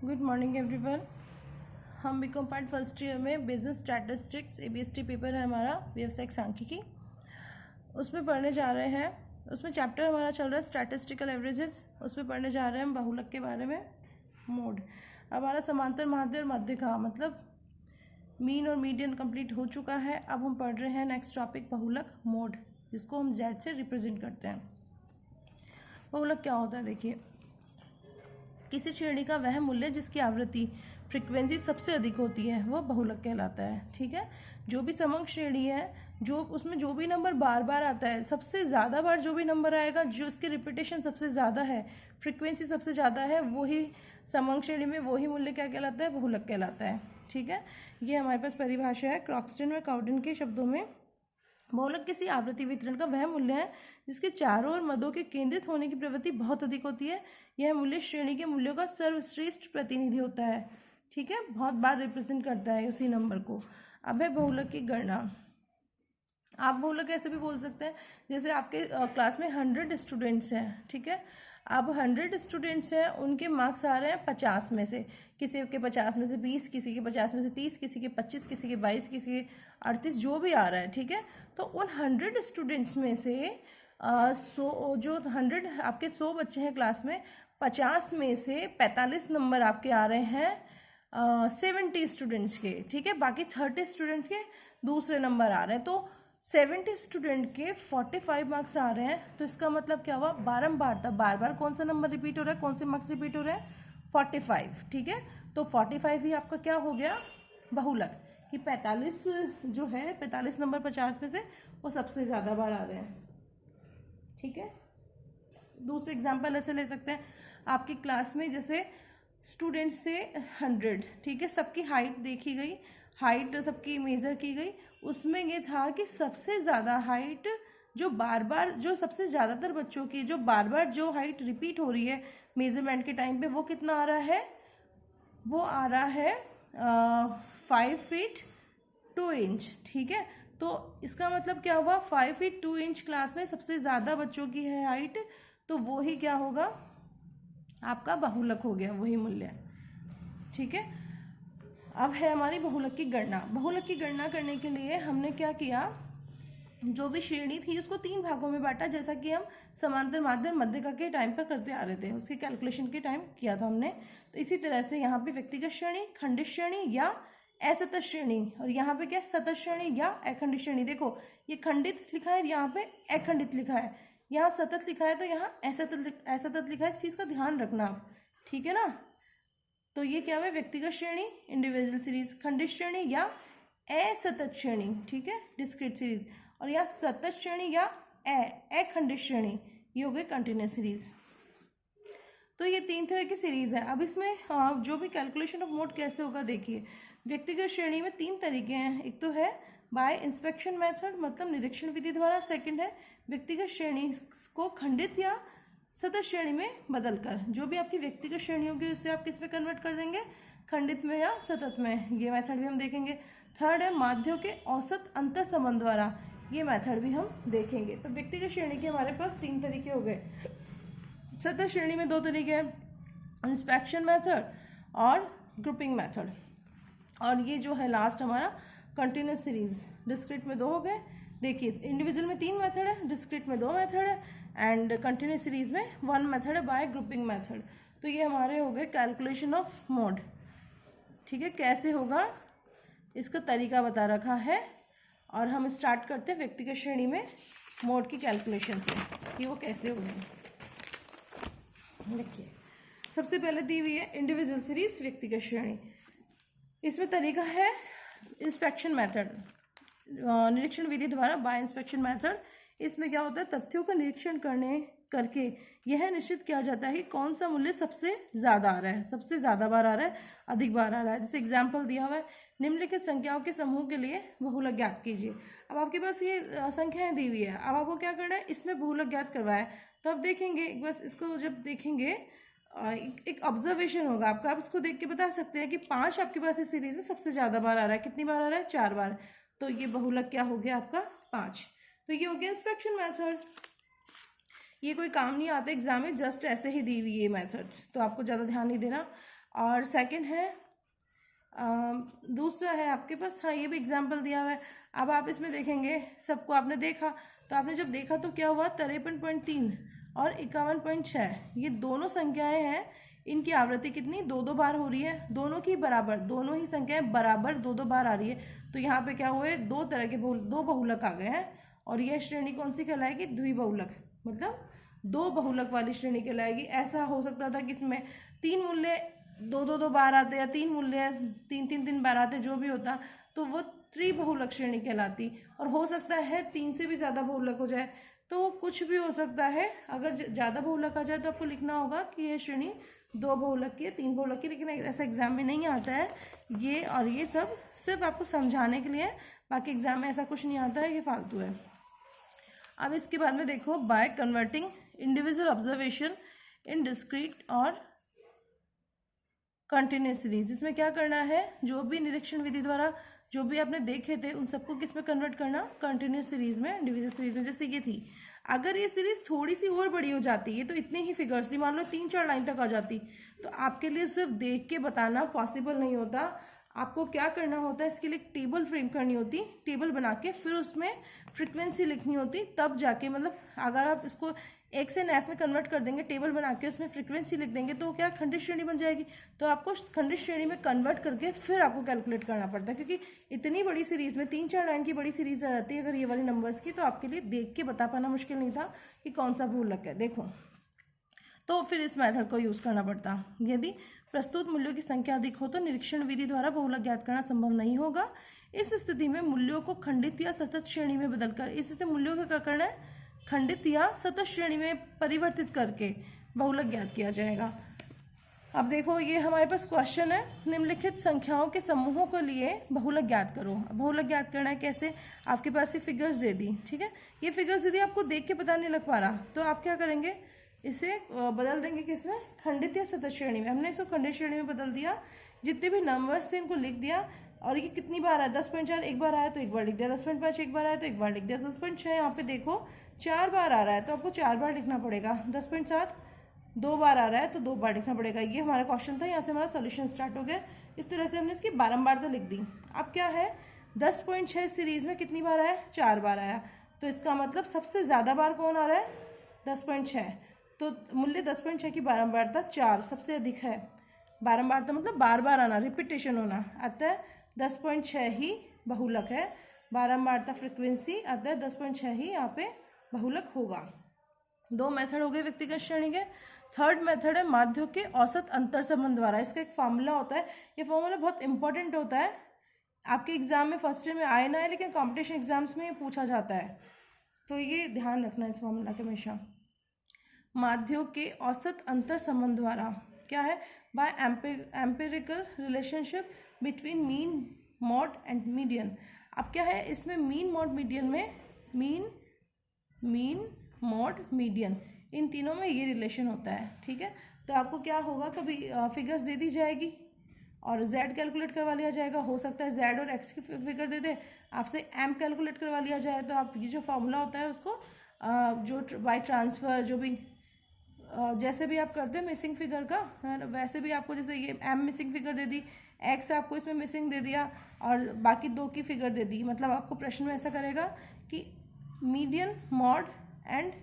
Good morning everyone. हम BCom part first year में business statistics ABST paper है हमारा, व्यावसायिक सांख्यिकी, उसमें पढ़ने जा रहे हैं। उसमें चैप्टर हमारा चल रहा है स्टैटिस्टिकल एवरेजेस। उसमें पढ़ने जा रहे हैं हम बहुलक के बारे में, मोड। हमारा समांतर, माध्य और मध्य का मतलब मीन और मीडियन कंप्लीट हो चुका है। अब हम पढ़ रहे हैं नेक्स्ट टॉपिक बहुलक मोड, जिसको हम Z से रिप्रेजेंट करते हैं। बहुलक क्या होता है देखिए, किसी श्रेणी का वह मूल्य जिसकी आवृत्ति फ्रीक्वेंसी सबसे अधिक होती है वह बहुलक कहलाता है। ठीक है, जो भी समंक श्रेणी है, जो उसमें जो भी नंबर बार बार आता है, सबसे ज़्यादा बार जो भी नंबर आएगा, जो इसकी रिपीटेशन सबसे ज़्यादा है, फ्रीक्वेंसी सबसे ज़्यादा है, वही समंक श्रेणी में वही मूल्य क्या कहलाता है, बहुलक कहलाता है। ठीक है, ये हमारे पास परिभाषा है क्रॉक्सटन और काउडेन के शब्दों में। बहुलक किसी आवृत्ति वितरण का वह मूल्य है जिसके चारों ओर मदों के केंद्रित होने की प्रवृत्ति बहुत अधिक होती है। यह मूल्य श्रेणी के मूल्यों का सर्वश्रेष्ठ प्रतिनिधि होता है। ठीक है, बहुत बार रिप्रेजेंट करता है उसी नंबर को। अब है बहुलक की गणना। आप बहुलक ऐसे भी बोल सकते हैं, जैसे आपके क्लास में 100 स्टूडेंट्स हैं। ठीक है, अब 100 स्टूडेंट्स हैं, उनके मार्क्स आ रहे हैं 50 में से, किसी के 50 में से 20, किसी के 50 में से 30, किसी के 25, किसी के 22, किसी के 38, जो भी आ रहा है। ठीक है, तो उन 100 स्टूडेंट्स में से 100 आपके 100 बच्चे हैं क्लास में, 50 में से 45 नंबर आपके आ रहे हैं 70 स्टूडेंट्स के। ठीक है, बाकी 30 स्टूडेंट्स के दूसरे नंबर आ रहे हैं, तो 70 स्टूडेंट के 45 मार्क्स आ रहे हैं। तो इसका मतलब क्या हुआ, बारंबार था, बार बार कौन सा नंबर रिपीट हो रहा है, कौन से मार्क्स रिपीट हो रहे हैं, 45। ठीक है, तो 45 ही आपका क्या हो गया, बहुलक, कि 45 जो है, 45 नंबर 50 में से वो सबसे ज़्यादा बार आ रहे हैं। ठीक है, दूसरे एग्जाम्पल ऐसे ले सकते हैं, आपकी क्लास में जैसे स्टूडेंट्स से 100, ठीक है, सबकी हाइट देखी गई, हाइट सबकी मेज़र की गई, उसमें ये था कि सबसे ज़्यादा हाइट जो बार बार, जो सबसे ज़्यादातर बच्चों की जो बार बार जो हाइट रिपीट हो रही है मेजरमेंट के टाइम पे, वो कितना आ रहा है, वो आ रहा है 5 फीट 2 इंच। ठीक है, तो इसका मतलब क्या हुआ, 5 फीट 2 इंच क्लास में सबसे ज़्यादा बच्चों की है हाइट, तो वो ही क्या होगा, आपका बहुलक हो गया, वही मूल्य। ठीक है, अब है हमारी बहुलक की गणना। बहुलक की गणना करने के लिए हमने क्या किया, जो भी श्रेणी थी उसको 3 भागों में बांटा, जैसा कि हम समांतर, माध्य और मध्यका के टाइम पर करते आ रहे थे, उसके कैलकुलेशन के टाइम किया था हमने। तो इसी तरह से यहाँ पे व्यक्तिगत श्रेणी, खंडित श्रेणी या असतत श्रेणी, और यहाँ पे क्या, सतत श्रेणी या अखंडित श्रेणी। देखो, ये खंडित लिखा है, यहाँ पे अखंडित लिखा है, यहाँ सतत लिखा है, तो यहाँ असतत लिखा है। इस चीज़ का ध्यान रखना आप, ठीक है ना। तो ये क्या है, व्यक्तिगत श्रेणी, इंडिविजुअल सीरीज, खंडित श्रेणी या असतत श्रेणी, ठीक है, डिस्क्रीट सीरीज, और या सतत श्रेणी या अखंडित श्रेणी, ये हो गए कंटिन्यूस सीरीज। तो ये 3 तरह की सीरीज है। अब इसमें जो भी कैलकुलेशन ऑफ मोड कैसे होगा देखिए, व्यक्तिगत श्रेणी में 3 तरीके हैं। एक तो है बाय इंस्पेक्शन मेथड, मतलब निरीक्षण विधि द्वारा। सेकंड है व्यक्तिगत श्रेणी को खंडित या सतत श्रेणी में बदलकर, जो भी आपकी व्यक्तिगत श्रेणी होगी उससे आप किस में कन्वर्ट कर देंगे, खंडित में या सतत में, ये मेथड भी हम देखेंगे। थर्ड है माध्यों के औसत अंतर संबंध द्वारा, ये मेथड भी हम देखेंगे। तो व्यक्तिगत श्रेणी के हमारे पास 3 तरीके हो गए। सतत श्रेणी में 2 तरीके हैं, इंस्पेक्शन मेथड और ग्रुपिंग मेथड, और ये जो है लास्ट हमारा कंटिन्यूस सीरीज। डिस्क्रीट में 2 हो गए। देखिए, इंडिविजुअल में 3 मेथड है, डिस्क्रीट में 2 मेथड है, एंड कंटिन्यूस सीरीज में 1 मेथड है बाय ग्रुपिंग मेथड। तो ये हमारे हो गए कैलकुलेशन ऑफ मोड। ठीक है, कैसे होगा इसका तरीका बता रखा है, और हम स्टार्ट करते हैं व्यक्तिगत श्रेणी में मोड की कैलकुलेशन से कि वो कैसे होगी। देखिए, सबसे पहले दी हुई है इंडिविजुअल सीरीज, व्यक्तिगत श्रेणी। इसमें तरीका है इंस्पेक्शन मेथड, निरीक्षण विधि द्वारा, बाय इंस्पेक्शन मेथड। इसमें क्या होता है, तथ्यों का निरीक्षण करके यह निश्चित किया जाता है कि कौन सा मूल्य सबसे ज़्यादा आ रहा है, सबसे ज़्यादा बार आ रहा है, अधिक बार आ रहा है। जैसे एग्जाम्पल दिया हुआ है, निम्नलिखित संख्याओं के समूह के लिए बहुलक ज्ञात कीजिए। अब आपके पास ये संख्याएं दी हुई है, अब आपको क्या करना है, इसमें बहुलक ज्ञात करवाया है। तो अब देखेंगे, बस इसको जब देखेंगे एक ऑब्जर्वेशन होगा आपका, आप इसको देख के बता सकते हैं कि 5 आपके पास इस सीरीज में सबसे ज़्यादा बार आ रहा है। कितनी बार आ रहा है, 4 बार। तो ये बहुलक क्या हो गया आपका, 5। तो ये हो गया इंस्पेक्शन मेथड। ये कोई काम नहीं आता एग्जाम में, जस्ट ऐसे ही दी हुई ये मेथड्स, तो आपको ज़्यादा ध्यान नहीं देना। और सेकंड है दूसरा है आपके पास, हाँ ये भी एग्जाम्पल दिया हुआ है। अब आप इसमें देखेंगे, सबको आपने देखा, तो आपने जब देखा तो क्या हुआ, 53.3 और 51.6 ये दोनों संख्याएं हैं, इनकी आवृत्ति कितनी, 2-2 बार हो रही है, दोनों की बराबर, दोनों ही संख्याएं बराबर 2-2 बार आ रही है। तो यहाँ पे क्या हुए, दो तरह के दो बहुलक आ गए हैं, और यह श्रेणी कौन सी कहलाएगी, द्विबहुलक, मतलब दो बहुलक वाली श्रेणी कहलाएगी। ऐसा हो सकता था कि इसमें तीन मूल्य 2-2 बार आते, या तीन मूल्य 3-3 बार आते, जो भी होता, तो वो त्रिबहुलक श्रेणी कहलाती। और हो सकता है 3 से भी ज़्यादा बहुलक हो जाए, तो कुछ भी हो सकता है। अगर ज़्यादा बहुलक आ जाए तो आपको लिखना होगा कि यह श्रेणी 2 बहुलक की है, 3 बहुलक की, लेकिन ऐसा एग्जाम में नहीं आता है ये। और ये सब सिर्फ आपको समझाने के लिए, बाकी एग्जाम में ऐसा कुछ नहीं आता है, ये फालतू है। अब इसके बाद में देखो, by converting individual observation in discrete और कंटिन्यूस सीरीज, इसमें क्या करना है, जो भी निरीक्षण विधि द्वारा जो भी आपने देखे थे उन सबको किस में कन्वर्ट करना, कंटिन्यूस सीरीज में, इंडिविजुअल सीरीज में। जैसे ये थी, अगर ये सीरीज थोड़ी सी और बड़ी हो जाती, ये तो इतने ही फिगर्स थी, मान लो 3-4 लाइन तक आ जाती, तो आपके लिए सिर्फ देख के बताना पॉसिबल नहीं होता। आपको क्या करना होता है, इसके लिए एक टेबल फ्रेम करनी होती, टेबल बना के फिर उसमें फ्रीक्वेंसी लिखनी होती, तब जाके, मतलब अगर आप इसको एक से एफ में कन्वर्ट कर देंगे, टेबल बना के उसमें फ्रीक्वेंसी लिख देंगे, तो क्या खंडित श्रेणी बन जाएगी। तो आपको खंडित श्रेणी में कन्वर्ट करके फिर आपको कैलकुलेट करना पड़ता है, क्योंकि इतनी बड़ी सीरीज में 3-4 लाइन की बड़ी सीरीज आ जाती है अगर ये वाली नंबर्स की, तो आपके लिए देख के बता पाना मुश्किल नहीं था कि कौन सा बहुलक है। देखो, तो फिर इस मेथड को यूज़ करना पड़ता। यदि प्रस्तुत मूल्यों की संख्या अधिक हो तो निरीक्षण विधि द्वारा बहुलक ज्ञात करना संभव नहीं होगा। इस स्थिति में मूल्यों को खंडित या सतत श्रेणी में बदलकर, इससे मूल्यों को क्या करना है, खंडित या सतत श्रेणी में परिवर्तित करके बहुलक ज्ञात किया जाएगा। अब देखो, ये हमारे पास क्वेश्चन है, निम्नलिखित संख्याओं के समूहों के लिए बहुलक ज्ञात करो। बहुलक ज्ञात करना है कैसे, आपके पास ये फिगर्स दे दी, ठीक है, ये फिगर्स दे दी, आपको देख के पता नहीं लग पा रहा, तो आप क्या करेंगे, इसे बदल देंगे किसमें, खंडित या सतत श्रेणी में। हमने इसको खंडित श्रेणी में बदल दिया, जितने भी नंबर्स थे इनको लिख दिया, और ये कितनी बार आया, 10.4 एक बार आया तो एक बार लिख दिया, 10.5 एक बार आया तो एक बार लिख दिया, 10.6 यहाँ पे देखो 4 बार आ रहा है तो आपको 4 बार लिखना पड़ेगा, 10.7 2 बार आ रहा है तो 2 बार लिखना पड़ेगा। ये हमारा क्वेश्चन था, यहाँ से हमारा सोल्यूशन स्टार्ट हो गया। इस तरह से हमने इसकी बारंबार तो लिख दी। अब क्या है, 10.6 सीरीज में कितनी बार आया, 4 बार आया, तो इसका मतलब सबसे ज़्यादा बार कौन आ रहा है, 10.6, तो मूल्य 10.6 की बारंबारता 4 सबसे अधिक है। बारंबारता मतलब बार बार आना, रिपीटेशन होना, अतः 10.6 ही बहुलक है। बारंबारता फ्रीक्वेंसी, अतः 10.6 ही यहाँ पे बहुलक होगा। 2 मेथड हो गए व्यक्तिगत श्रेणी के। थर्ड मेथड है माध्यों के औसत अंतर संबंध द्वारा। इसका एक फॉर्मूला होता है, ये फॉर्मूला बहुत इंपॉर्टेंट होता है, आपके एग्जाम में फर्स्ट ईयर में आए ना है, लेकिन कॉम्पिटिशन एग्जाम्स में ये पूछा जाता है, तो ये ध्यान रखना इस फॉर्मूला के हमेशा। माध्यों के औसत अंतर संबंध द्वारा क्या है, by empirical relationship between mean, mode and median. अब क्या है इसमें, मीन, मॉड, मीडियन में, मीन मॉड मीडियन, इन तीनों में ये रिलेशन होता है, ठीक है। तो आपको क्या होगा, कभी फिगर्स दे दी जाएगी और z कैलकुलेट करवा लिया जाएगा, हो सकता है z और x की फिगर दे दे, आपसे m कैलकुलेट करवा लिया जाए, तो आप ये जो फॉर्मूला होता है उसको जो बाय ट्रांसफ़र, जो भी जैसे भी आप करते हैं मिसिंग फिगर का, वैसे भी आपको, जैसे ये m मिसिंग फिगर दे दी, x आपको इसमें मिसिंग दे दिया, और बाकी 2 की फिगर दे दी, मतलब आपको प्रश्न में ऐसा करेगा कि मीडियन मॉड एंड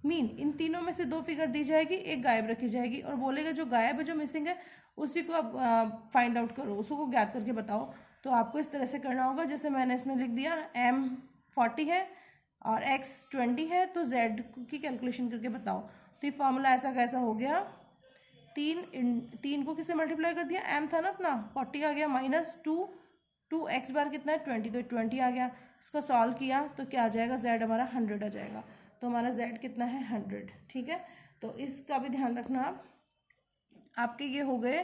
मीन, इन तीनों में से 2 फिगर दी जाएगी, एक गायब रखी जाएगी, और बोलेगा जो गायब है, जो मिसिंग है, उसी को आप फाइंड आउट करो, उसको ज्ञात करके बताओ। तो आपको इस तरह से करना होगा, जैसे मैंने इसमें लिख दिया m 40 है और x 20 है, तो z की कैलकुलेशन करके बताओ। तो ये फॉर्मूला ऐसा कैसा हो गया, 3 को किससे मल्टीप्लाई कर दिया, m था ना अपना, 40 आ गया, माइनस 2 x बार कितना है 20, तो 20 आ गया। इसको सॉल्व किया तो क्या आ जाएगा, z हमारा 100 आ जाएगा, तो हमारा z कितना है 100, ठीक है। तो इसका भी ध्यान रखना आप। आपके ये हो गए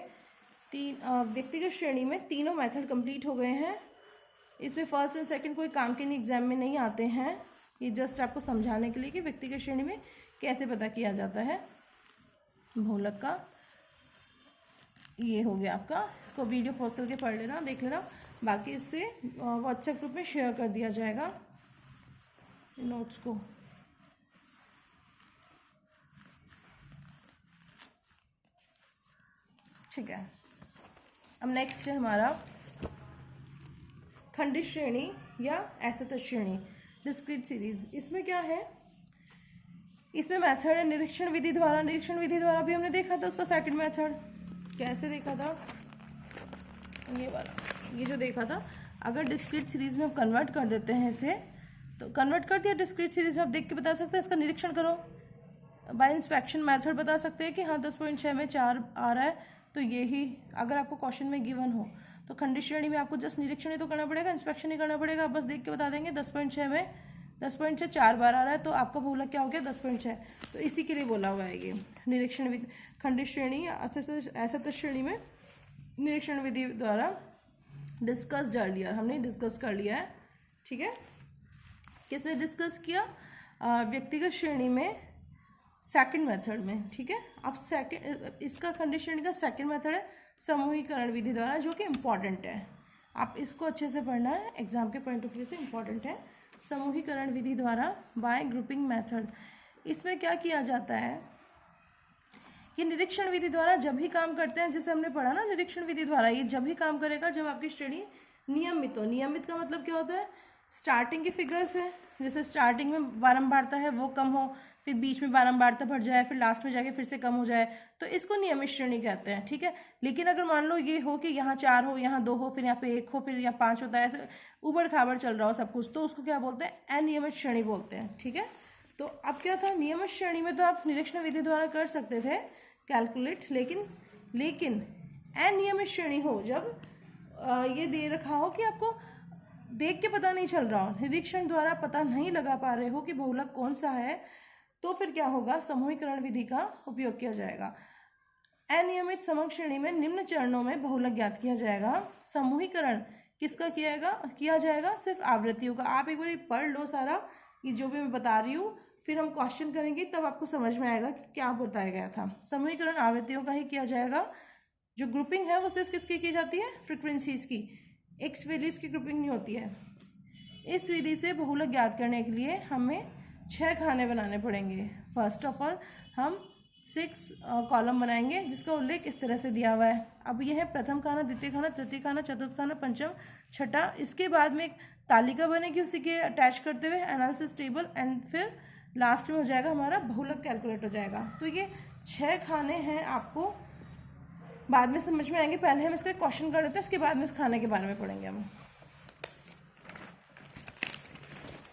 3 व्यक्तिगत श्रेणी में तीनों मेथड कंप्लीट हो गए हैं। इसमें फर्स्ट एंड सेकंड कोई काम के नहीं, एग्जाम में नहीं आते हैं, ये जस्ट आपको समझाने के लिए कि व्यक्तिगत श्रेणी में कैसे पता किया जाता है बहुलक का। ये हो गया आपका, इसको वीडियो पॉज करके पढ़ लेना, देख लेना, बाकी इससे व्हाट्सएप ग्रुप में शेयर कर दिया जाएगा नोट्स को। ठीक है। अब नेक्स्ट है हमारा खंडित श्रेणी या असतत श्रेणी, डिस्क्रीट सीरीज। इसमें क्या है, इसमें मेथड है निरीक्षण विधि द्वारा। निरीक्षण विधि द्वारा भी हमने देखा था, उसका सेकंड मेथड कैसे देखा था, ये वाला, ये जो देखा था। अगर डिस्क्रीट सीरीज में हम कन्वर्ट कर देते हैं इसे, तो कन्वर्ट कर दिया डिस्क्रीट सीरीज में, आप देख के बता सकते हैं, इसका निरीक्षण करो, बाय इंस्पेक्शन मेथड बता सकते हैं कि हाँ 10.6 में 4 आ रहा है, तो यही अगर आपको क्वेश्चन में गिवन हो तो खंडित श्रेणी में आपको जस्ट निरीक्षण ही तो करना पड़ेगा, इंस्पेक्शन ही करना पड़ेगा। आप बस देख के बता देंगे 10.6 में 10.6 4 बार आ रहा है, तो आपका बहुलक क्या हो गया 10.6। तो इसी के लिए बोला हुआ है ये निरीक्षण विधि, खंडित श्रेणी या असतत श्रेणी में निरीक्षण विधि द्वारा डिस्कस कर लिया, हमने डिस्कस कर लिया है। ठीक है, किसने डिस्कस किया, व्यक्तिगत श्रेणी में सेकंड मेथड में। ठीक है, अब सेकंड, इसका खंडित श्रेणी का सेकंड मेथड है समूहीकरण विधि द्वारा, जो कि इम्पॉर्टेंट है, आप इसको अच्छे से पढ़ना है, एग्जाम के पॉइंट ऑफ व्यू से इम्पॉर्टेंट है। समूहीकरण विधि द्वारा बाय ग्रुपिंग मेथड, इसमें क्या किया जाता है कि निरीक्षण विधि द्वारा जब भी काम करते हैं, जैसे हमने पढ़ा ना, निरीक्षण विधि द्वारा ये जब भी काम करेगा जब आपकी श्रेणी नियमित हो। नियमित का मतलब क्या होता है, स्टार्टिंग के फिगर्स है, जैसे स्टार्टिंग में बारंबारता है वो कम हो, फिर बीच में बारंबारता बढ़ जाए, फिर लास्ट में जाके फिर से कम हो जाए, तो इसको नियमित श्रेणी कहते हैं। ठीक है, लेकिन अगर मान लो ये हो कि यहाँ 4 हो, यहाँ 2 हो, फिर यहाँ पे 1 हो, फिर यहाँ 5 होता है, ऐसे उबड़ खाबड़ चल रहा हो सब कुछ, तो उसको क्या बोलते हैं, अनियमित श्रेणी बोलते हैं। ठीक है, तो अब क्या था, नियमित श्रेणी में तो आप निरीक्षण विधि द्वारा कर सकते थे कैलकुलेट, लेकिन अनियमित श्रेणी हो, जब ये दे रखा हो कि आपको देख के पता नहीं चल रहा हो, निरीक्षण द्वारा पता नहीं लगा पा रहे हो कि बहुलक कौन सा है, तो फिर क्या होगा, समूहीकरण विधि का उपयोग किया जाएगा। अनियमित समग्र श्रेणी में निम्न चरणों में बहुलक ज्ञात किया जाएगा। समूहीकरण किसका किया जाएगा, सिर्फ आवृत्तियों का। आप एक बार पढ़ लो सारा, ये जो भी मैं बता रही हूँ, फिर हम क्वेश्चन करेंगे तब आपको समझ में आएगा कि क्या बताया गया था। समूहीकरण आवृत्तियों का ही किया जाएगा। जो ग्रुपिंग है वो सिर्फ किसकी की जाती है, फ्रीक्वेंसीज की, एक्स वैल्यूज की ग्रुपिंग नहीं होती है। इस विधि से बहुलक ज्ञात करने के लिए हमें 6 खाने बनाने पड़ेंगे। फर्स्ट ऑफ ऑल हम 6 कॉलम बनाएंगे, जिसका उल्लेख इस तरह से दिया हुआ है। अब यह है प्रथम खाना, द्वितीय खाना, तृतीय खाना, चतुर्थ खाना, पंचम, छठा। इसके बाद में एक तालिका बनेगी उसी के अटैच करते हुए, एनालिसिस टेबल, एंड फिर लास्ट में हो जाएगा हमारा बहुलक कैलकुलेट हो जाएगा। तो ये 6 खाने हैं, आपको बाद में समझ में आएंगे। पहले हम इसका क्वेश्चन कर लेते हैं, इसके बाद में इस खाने के बारे में पढ़ेंगे हम।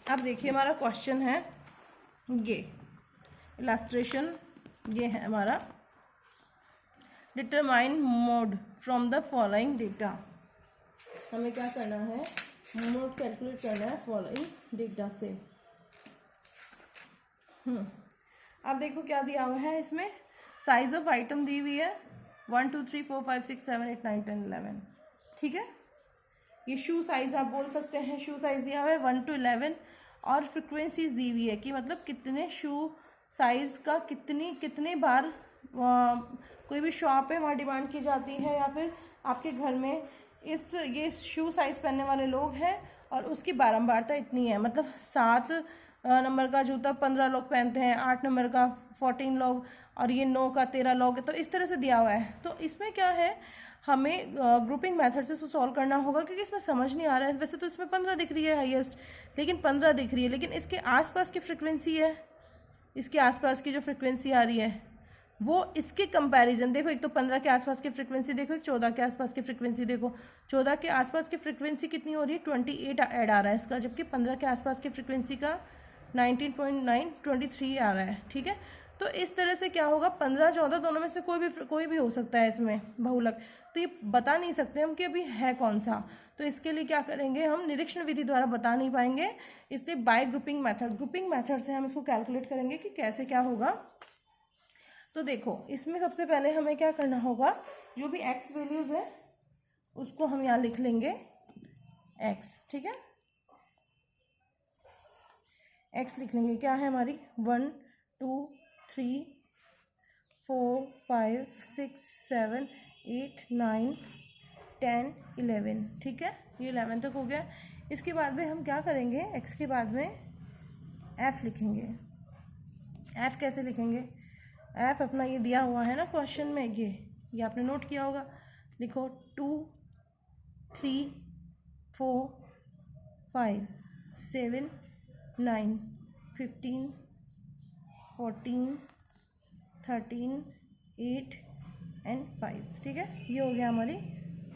अब देखिए हमारा क्वेश्चन है ये, इलस्ट्रेशन ये है हमारा, determine mode from the following data. हमें क्या करना है, मोड कैलकुलेट करना है फॉलोइंग डेटा से। अब देखो क्या दिया हुआ है इसमें, साइज ऑफ आइटम दी हुई है 1 2 3 4 5 6 7 8 9 10 11। ठीक है, ये शू साइज आप बोल सकते हैं, शू साइज दिया हुआ है 1 to 11, और फ्रिक्वेंसीज दी हुई है कि मतलब कितने शू साइज का कितने बार कोई भी शॉप है वहाँ डिमांड की जाती है, या फिर आपके घर में ये शू साइज पहनने वाले लोग हैं और उसकी बारंबारता इतनी है। मतलब 7 नंबर का जूता 15 लोग पहनते हैं, 8 नंबर का 14 लोग, और ये 9 का 13 लोग, तो इस तरह से दिया हुआ है। तो इसमें क्या है, हमें ग्रुपिंग मेथड से सॉल्व करना होगा, क्योंकि इसमें समझ नहीं आ रहा है। वैसे तो इसमें 15 दिख रही है हाईएस्ट, लेकिन 15 दिख रही है, लेकिन इसके आसपास की फ्रिक्वेंसी है, इसके आसपास की जो फ्रिक्वेंसी आ रही है वो इसके कंपैरिजन देखो, एक तो 15 के आसपास की फ्रिक्वेंसी देखो, एक 14 के आसपास की फ्रिक्वेंसी देखो। 14 के आसपास की फ्रिक्वेंसी कितनी हो रही है, 28 ऐड आ रहा है इसका, जबकि 15 के आसपास की फ्रिक्वेंसी का 19.9 23 आ रहा है। ठीक है, तो इस तरह से क्या होगा, 15 14 दोनों में से कोई भी हो सकता है इसमें बहुलक, तो ये बता नहीं सकते हम कि अभी है कौन सा। तो इसके लिए क्या करेंगे, हम निरीक्षण विधि द्वारा बता नहीं पाएंगे, इसलिए बाय ग्रुपिंग मेथड से हम इसको कैलकुलेट करेंगे कि कैसे क्या होगा। तो देखो इसमें सबसे पहले हमें क्या करना होगा, जो भी एक्स वैल्यूज है उसको हम यहाँ लिख लेंगे एक्स। ठीक है, एक्स लिख लेंगे, क्या है हमारी 1 2 3 4 5 6 7 8 9 10 11। ठीक है, ये 11 तक हो गया। इसके बाद में हम क्या करेंगे, एक्स के बाद में एफ लिखेंगे। एफ कैसे लिखेंगे, एफ अपना ये दिया हुआ है ना क्वेश्चन में, ये ये आपने नोट किया होगा। लिखो 2 3 4 5 7 9 15 14 13 8 एंड 5। ठीक है, ये हो गया हमारी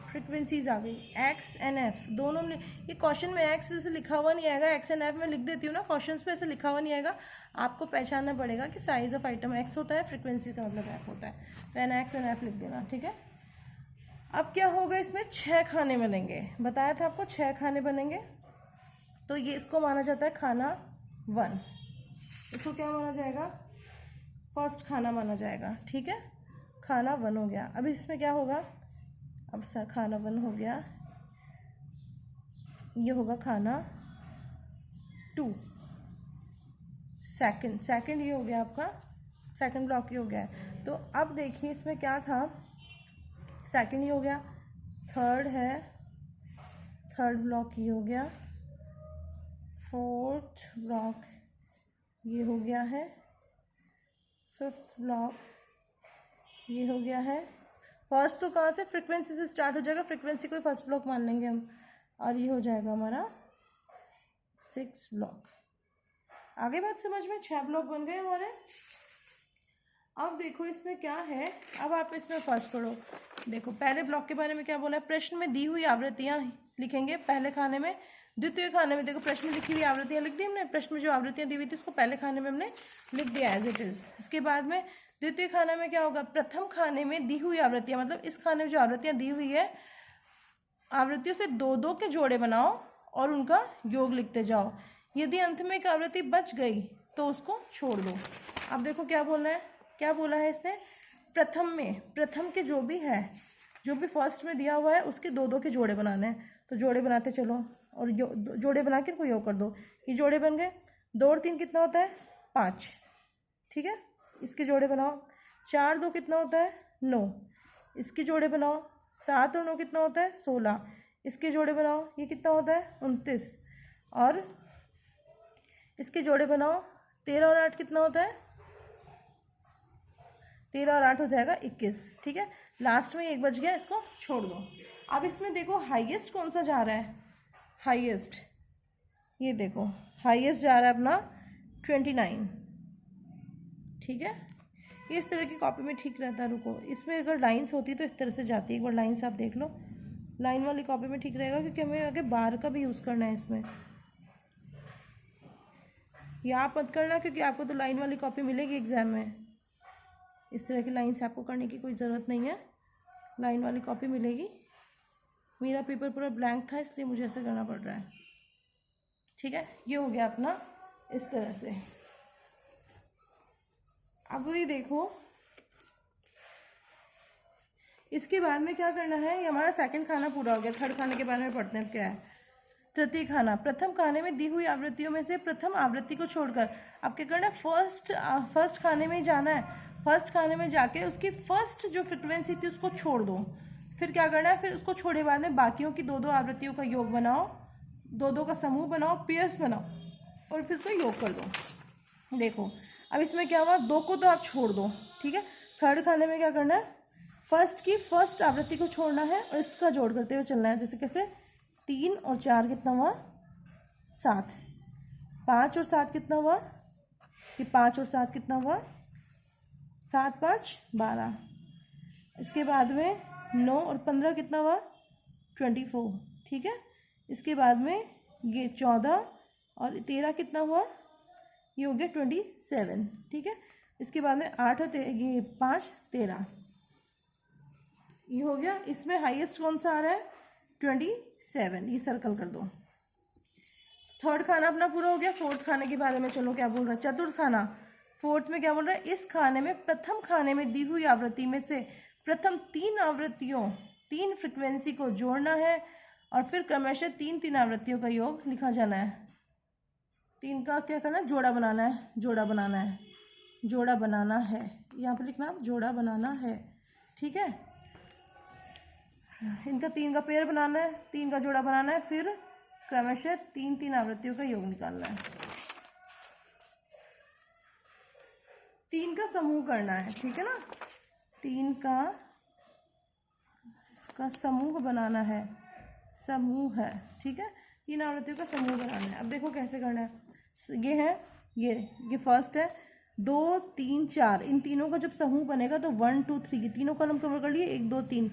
फ्रिक्वेंसीज आ गई। एक्स एंड एफ दोनों में, ये क्वेश्चन में एक्स ऐसे लिखा हुआ नहीं आएगा, एक्स एंड एफ में लिख देती हूँ ना, क्वेश्चन पे ऐसे लिखा हुआ नहीं आएगा। आपको पहचानना पड़ेगा कि साइज ऑफ आइटम एक्स होता है, फ्रिक्वेंसी का मतलब एफ होता है, तो एन एक्स एंड एफ लिख देना। ठीक है, अब क्या होगा, इसमें 6 खाने बनेंगे, बताया था आपको 6 खाने बनेंगे। तो ये इसको माना जाता है खाना 1, इसको क्या माना जाएगा, फर्स्ट खाना माना जाएगा। ठीक है, खाना 1 हो गया। अब इसमें क्या होगा, अब खाना 1 हो गया, ये होगा खाना 2, सेकंड ये हो गया आपका, सेकंड ब्लॉक ये हो गया। तो अब देखिए इसमें क्या था, सेकंड ये हो गया, थर्ड है, थर्ड ब्लॉक ये हो गया, फोर्थ ब्लॉक ये हो गया है, फिफ्थ ब्लॉक ये हो गया है। फर्स्ट तो कहाँ से, फ्रिक्वेंसी से स्टार्ट हो जाएगा, फ्रिक्वेंसी को फर्स्ट ब्लॉक मान लेंगे हम, और ये हो जाएगा हमारा 6 ब्लॉक। आगे बात समझ में, 6 ब्लॉक बन गए हमारे। अब देखो इसमें क्या है, अब आप इसमें फर्स्ट पढ़ो। देखो पहले ब्लॉक के बारे में क्या बोला है, प्रश्न में दी हुई आवृत्तियां लिखेंगे पहले खाने में, द्वितीय खाने में देखो प्रश्न में लिखी हुई आवृत्तियां लिख दी हमने, प्रश्न में जो आवृत्तियां दी हुई थी उसको पहले खाने में हमने लिख दिया एज इट इज। इसके बाद में द्वितीय खाने में क्या होगा, प्रथम खाने में दी हुई आवृत्तियां, मतलब इस खाने में जो आवृत्तियां दी हुई है, आवृत्तियों से 2-2 के जोड़े बनाओ और उनका योग लिखते जाओ। यदि अंत में एक आवृत्ति बच गई तो उसको छोड़ दो। अब देखो क्या बोलना है, क्या बोला है इसने, प्रथम में, प्रथम के जो भी है, जो भी फर्स्ट में दिया हुआ है उसके 2-2 के जोड़े बनाने हैं। तो जोड़े बनाते चलो और जोड़े बना के इनको योग कर दो। ये जोड़े बन गए, 2 और 3 कितना होता है, 5। ठीक है, इसके जोड़े बनाओ। 4 2 कितना होता है, 9। इसके जोड़े बनाओ। 7 और 9 कितना होता है, 16। इसके जोड़े बनाओ, ये कितना होता है, 29। और इसके जोड़े बनाओ, 13 और 8 कितना होता है, 13 और 8 हो जाएगा 21। ठीक है, लास्ट में 1 बच गया, इसको छोड़ दो। अब इसमें देखो हाईएस्ट कौन सा जा रहा है, हाईएस्ट ये देखो, हाईएस्ट जा रहा है अपना 29। ठीक है, ये इस तरह की कॉपी में ठीक रहता है। रुको, इसमें अगर लाइंस होती तो इस तरह से जाती है, एक बार लाइंस आप देख लो, लाइन वाली कॉपी में ठीक रहेगा, क्योंकि हमें आगे बार का भी यूज़ करना है इसमें। या आप मत करना, क्योंकि आपको तो लाइन वाली कॉपी मिलेगी एग्जाम में, इस तरह की लाइंस आपको करने की कोई ज़रूरत नहीं है, लाइन वाली कॉपी मिलेगी। मेरा पेपर पूरा ब्लैंक था इसलिए मुझे ऐसे करना पड़ रहा है। ठीक है, ये हो गया अपना इस तरह से। अब ये देखो, इसके बाद में क्या करना है, ये हमारा सेकंड खाना पूरा हो गया। थर्ड खाने के बारे में पढ़ते हैं क्या है। तृतीय खाना, प्रथम खाने में दी हुई आवृत्तियों में से प्रथम आवृत्ति को छोड़कर अब क्या करना है, फर्स्ट खाने में जाना है। फर्स्ट खाने में जाके उसकी फर्स्ट जो फ्रिक्वेंसी थी उसको छोड़ दो। फिर क्या करना है, फिर उसको छोड़े बाद में बाकियों की 2-2 आवृत्तियों का योग बनाओ, 2-2 का समूह बनाओ, पेयर्स बनाओ और फिर उसको योग कर दो। देखो अब इसमें क्या हुआ, 2 को तो आप छोड़ दो। ठीक है, थर्ड खाने में क्या करना है, फर्स्ट की फर्स्ट आवृत्ति को छोड़ना है और इसका जोड़ करते हुए चलना है। जैसे कैसे, 3 और 4 कितना हुआ, 7। 5 और 7 कितना हुआ, कि 5 और 7 कितना हुआ, 7 5 12। इसके बाद में 9 और 15 कितना हुआ, 24। ठीक है, इसके बाद में ये 14 और 13 कितना हुआ, ये हो गया 27। ठीक है, इसके बाद में 8 और ये 5 13, ये हो गया। इसमें हाईएस्ट कौन सा आ रहा है, 27, ये सर्कल कर दो। थर्ड खाना अपना पूरा हो गया। फोर्थ खाने के बारे में चलो क्या बोल रहा है, चतुर्थ खाना। फोर्थ में क्या बोल रहा है, इस खाने में प्रथम खाने में दी हुई आवृत्ति में से प्रथम 3 आवृत्तियों, 3 फ्रिक्वेंसी को जोड़ना है और फिर क्रमशः 3-3 आवृत्तियों का योग लिखा जाना है। 3 का क्या करना है, जोड़ा बनाना है, जोड़ा बनाना है, जोड़ा बनाना है, यहाँ पे लिखना जोड़ा बनाना है। ठीक है, इनका 3 का पेयर बनाना है, 3 का जोड़ा बनाना है, फिर क्रमशः 3-3 आवृत्तियों का योग निकालना है, 3 का समूह करना है। ठीक है ना, 3 का का समूह बनाना है, समूह है, ठीक है, 3 आवृत्तियों का समूह बनाना है। अब देखो कैसे करना है। ये है, ये फर्स्ट है, 2 3 4, इन तीनों का जब समूह बनेगा तो 1 2 3 तीनों कॉलम कवर कर लिए, 1 2 3,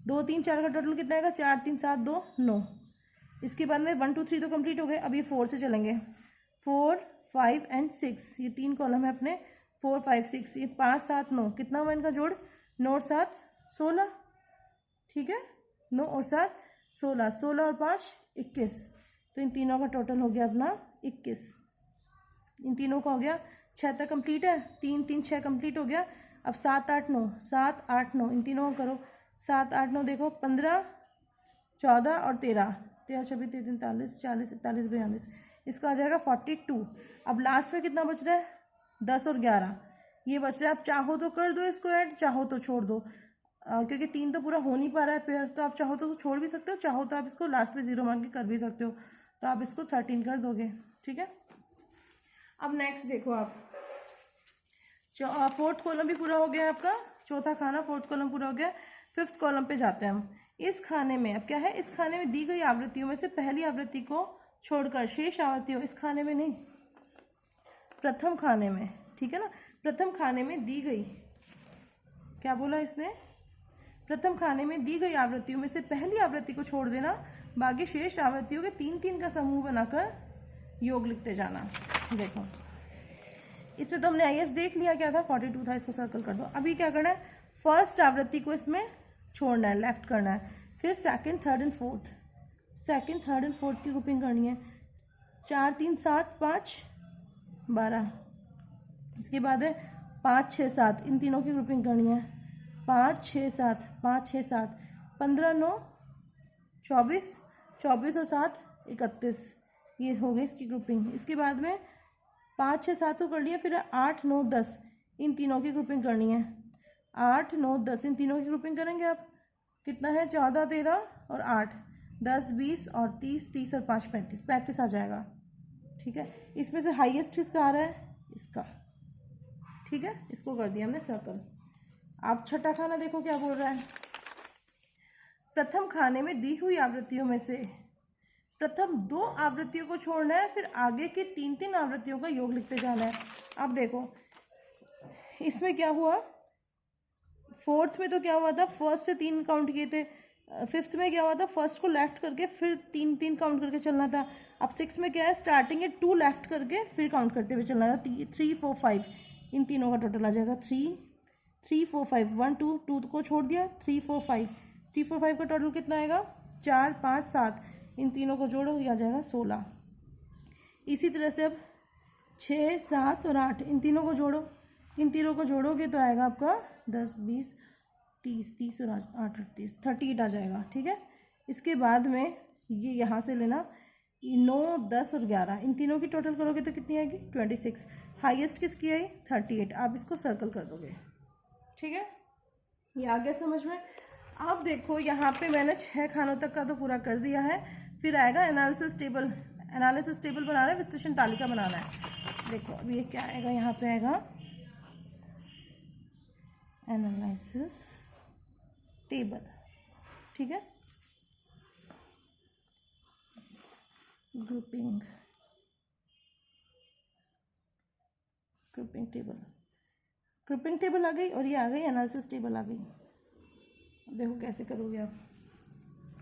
2 3 4 का टोटल कितना आएगा, 4 3 7 2 9। इसके बाद में 1 2 3 तो कंप्लीट हो गए, अब ये 4 से चलेंगे, 4 5 एंड 6, ये 3 कॉलम है अपने, 4 5 6, ये 5 7 9, कितना हुआ इनका जोड़, 9 और 7 16, ठीक है, 9 और 7 16, 16 और 5 21, तो इन तीनों का टोटल हो गया अपना 21, इन तीनों का हो गया। 6 तक कंप्लीट है, 3 3 6 कंप्लीट हो गया। अब 7 8 9, 7 8 9, इन तीनों को करो, 7 8 9 देखो, 15 14 और 13, 13 26 43 40 41 42, इसका आ जाएगा 42। अब लास्ट में कितना बच रहा है, 10 और 11 ये बच रहा है। आप चाहो तो कर दो इसको ऐड, चाहो तो छोड़ दो, क्योंकि 3 तो पूरा हो नहीं पा रहा है पेयर, तो आप चाहो तो छोड़ भी सकते हो, चाहो तो आप इसको लास्ट में 0 मान के कर भी सकते हो, तो आप इसको 13 कर दोगे, ठीक है। अब नेक्स्ट देखो आप, 4th कॉलम भी पूरा हो गया है आपका, चौथा खाना 4th कॉलम पूरा हो गया। 5th कॉलम पे जाते हैं हम। इस खाने में अब क्या है, इस खाने में दी गई आवृत्तियों में से पहली आवृत्ति को छोड़कर शेष आवृत्तियों, इस खाने में नहीं, प्रथम खाने में, ठीक है ना, प्रथम खाने में दी गई, क्या बोला इसने, प्रथम खाने में दी गई आवृत्तियों में से पहली आवृत्ति को छोड़ देना, बाकी शेष आवृत्तियों के 3 3 का समूह बनाकर योग लिखते जाना। देखो इसमें तो हमने आईएस देख लिया क्या था, 42 था, इसको सर्कल कर दो। अभी क्या करना है, फर्स्ट आवृत्ति को इसमें छोड़ना है, लेफ्ट करना है, फिर second third and fourth, second third and fourth की ग्रुपिंग करनी है, 4 3 7 5 12, इसके बाद है 5 6 7, इन तीनों की ग्रुपिंग करनी है, 5 6 7 5 6 7, 15 9 24, 24 और 7 31, ये हो गई इसकी ग्रुपिंग। इसके बाद में 5 6 7 को कर लिया, फिर 8 9 10, इन तीनों की ग्रुपिंग करनी है, 8 9 10, इन तीनों की ग्रुपिंग करेंगे आप, कितना है, 14 13 और 8 10 20 और 30, 30 और 5 35, 35 आ जाएगा, ठीक है। इसमें से हाईएस्ट किसका आ रहा है, इसका, ठीक है, इसको कर दिया हमने सर्कल। आप छठा खाना देखो क्या बोल रहा है, प्रथम खाने में दी हुई आवृत्तियों में से प्रथम 2 आवृत्तियों को छोड़ना है, फिर आगे की 3 3 आवृत्तियों का योग लिखते जाना है। अब देखो इसमें क्या हुआ, 4th में तो क्या हुआ था, फर्स्ट से 3 काउंट किए थे, 5th में क्या हुआ था, फर्स्ट को लेफ्ट करके फिर 3 3 काउंट करके चलना था। अब 6 में क्या है, स्टार्टिंग है 2 लेफ्ट करके फिर काउंट करते हुए चलना था, 3 4 5, इन तीनों का टोटल आ जाएगा 3 3 4 5, 1 2 2 को छोड़ दिया, 3 4 5, 3 4 5 का टोटल कितना आएगा, 4 5 7, इन तीनों को जोड़ो, ये आ जाएगा 16। इसी तरह से अब 6 7 और 8, इन तीनों को जोड़ो, इन तीनों को जोड़ोगे तो आएगा आपका 10 20 30, 30 और 8 38, 38 आ जाएगा, ठीक है। इसके बाद में ये यहाँ से लेना, 9 10 और 11, इन तीनों की टोटल करोगे तो कितनी आएगी, 26। हाईएस्ट किसकी आई, 38, आप इसको सर्कल कर दोगे, ठीक है, ये आ गया समझ में। अब देखो यहाँ पे मैंने 6 खानों तक का तो पूरा कर दिया है, फिर आएगा एनालिसिस टेबल, एनालिसिस टेबल बनाना है, विश्लेषण तालिका बनाना है। देखो अब ये क्या आएगा, यहाँ पे आएगा एनालिसिस टेबल, ठीक है, ग्रुपिंग टेबल, ग्रुपिंग टेबल आ गई, और ये आ गई एनालिसिस टेबल आ गई। देखो कैसे करोगे आप,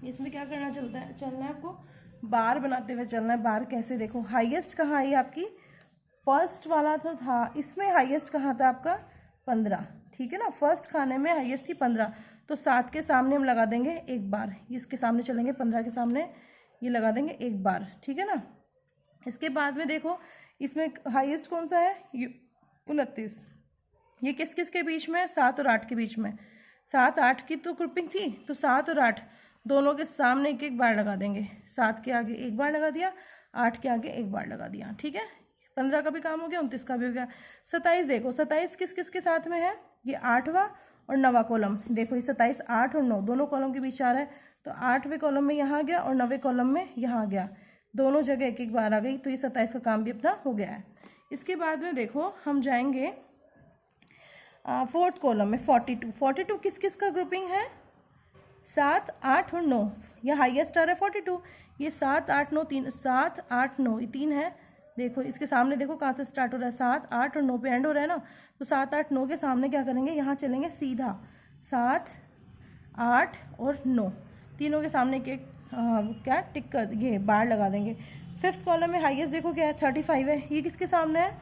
इसमें क्या करना चलना है आपको, बार बनाते हुए चलना है। बार कैसे, देखो हाईएस्ट कहाँ आई आपकी, फर्स्ट वाला तो था, इसमें हाईएस्ट कहाँ था आपका 15, ठीक है ना, फर्स्ट खाने में हाईएस्ट थी 15, तो 7 के सामने हम लगा देंगे 1 बार, इसके सामने चलेंगे 15 के सामने ये लगा देंगे 1 बार, ठीक है ना। इसके बाद में देखो इसमें हाईएस्ट कौन सा है, 29, ये किस किस के बीच में है, 7 और 8 के बीच में, 7 8 की तो ग्रुपिंग थी, तो 7 और 8 दोनों के सामने 1 1 बार लगा देंगे, 7 के आगे 1 बार लगा दिया, 8 के आगे 1 बार लगा दिया, ठीक है। 15 का भी काम हो गया, 29 का भी हो गया। 27 देखो, 27 किस किस के साथ में है, ये 8वां और 9वां कॉलम, देखो ये 27 8 और 9 दोनों कॉलम के बीच आ रहा है, तो 8वें कॉलम में यहाँ आ गया और 9वें कॉलम में यहाँ आ गया, दोनों जगह 1 1 बार आ गई, तो ये 27 का काम भी अपना हो गया है। इसके बाद में देखो हम जाएंगे 4th कॉलम में 42, 42 किस किस का ग्रुपिंग है, 7, 8 और 9, ये हाईएस्ट आ रहा है 42। ये 7, 8, 9, 3, 7, 8, 9 ये 3 है। देखो इसके सामने देखो कहाँ से स्टार्ट हो रहा है, 7, 8 और 9 पे एंड हो रहा है ना। तो 7, 8, 9 के सामने क्या करेंगे, यहाँ चलेंगे सीधा 7, 8 और 9 तीनों के सामने के क्या टिक कर ये बार लगा देंगे। फिफ्थ कॉलम में हाईएस्ट देखो क्या है 35 है। ये किसके सामने है,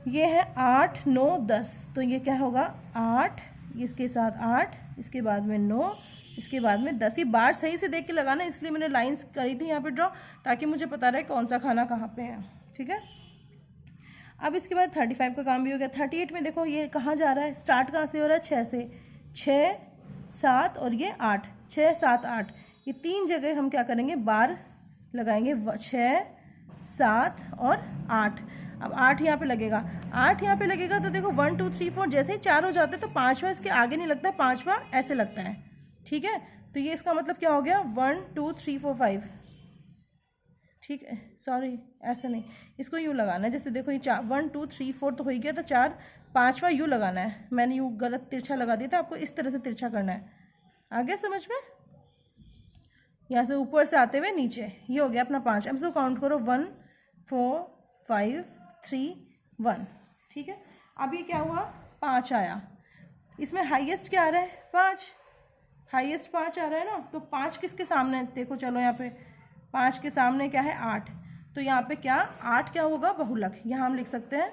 ये है 8, 9, 10। तो ये क्या होगा 8, इसके साथ 8, इसके बाद में 9, इसके बाद में 10। ये बार सही से देख के लगाना, इसलिए मैंने लाइंस करी थी यहाँ पे ड्रॉ, ताकि मुझे पता रहे कौन सा खाना कहाँ पे है। ठीक है, अब इसके बाद 35 का काम भी हो गया। 38 में देखो ये कहाँ जा रहा है, स्टार्ट कहाँ से हो रहा है, 6 से। 6, 7 और ये 8, 6, 7, 8 ये 3 जगह हम क्या करेंगे, बार लगाएंगे 6, 7 और 8। अब 8 यहाँ पे लगेगा, 8 यहाँ पे लगेगा तो देखो 1, 2, 3, 4 जैसे ही 4 हो जाते हैं तो 5वां इसके आगे नहीं लगता, 5वां ऐसे लगता है। ठीक है, तो ये इसका मतलब क्या हो गया 1, 2, 3, 4, 5। ठीक है, सॉरी ऐसा नहीं, इसको यूँ लगाना है। जैसे देखो ये 1, 2, 3, 4 तो हो ही गया, तो 4, 5वां यूँ लगाना है। मैंने यूँ गलत तिरछा लगा दिया था, आपको इस तरह से तिरछा करना है। आगे समझ में, यहाँ से ऊपर से आते हुए नीचे, ये हो गया अपना 5। अब इसको काउंट करो 1, 4, 5, 3, 1। ठीक है, अब ये क्या हुआ 5 आया। इसमें हाईएस्ट क्या आ रहा है 5, हाईएस्ट 5 आ रहा है ना। तो 5 किसके सामने है, देखो चलो यहाँ पे 5 के सामने क्या है 8। तो यहाँ पे क्या 8 क्या होगा बहुलक। यहाँ हम लिख सकते हैं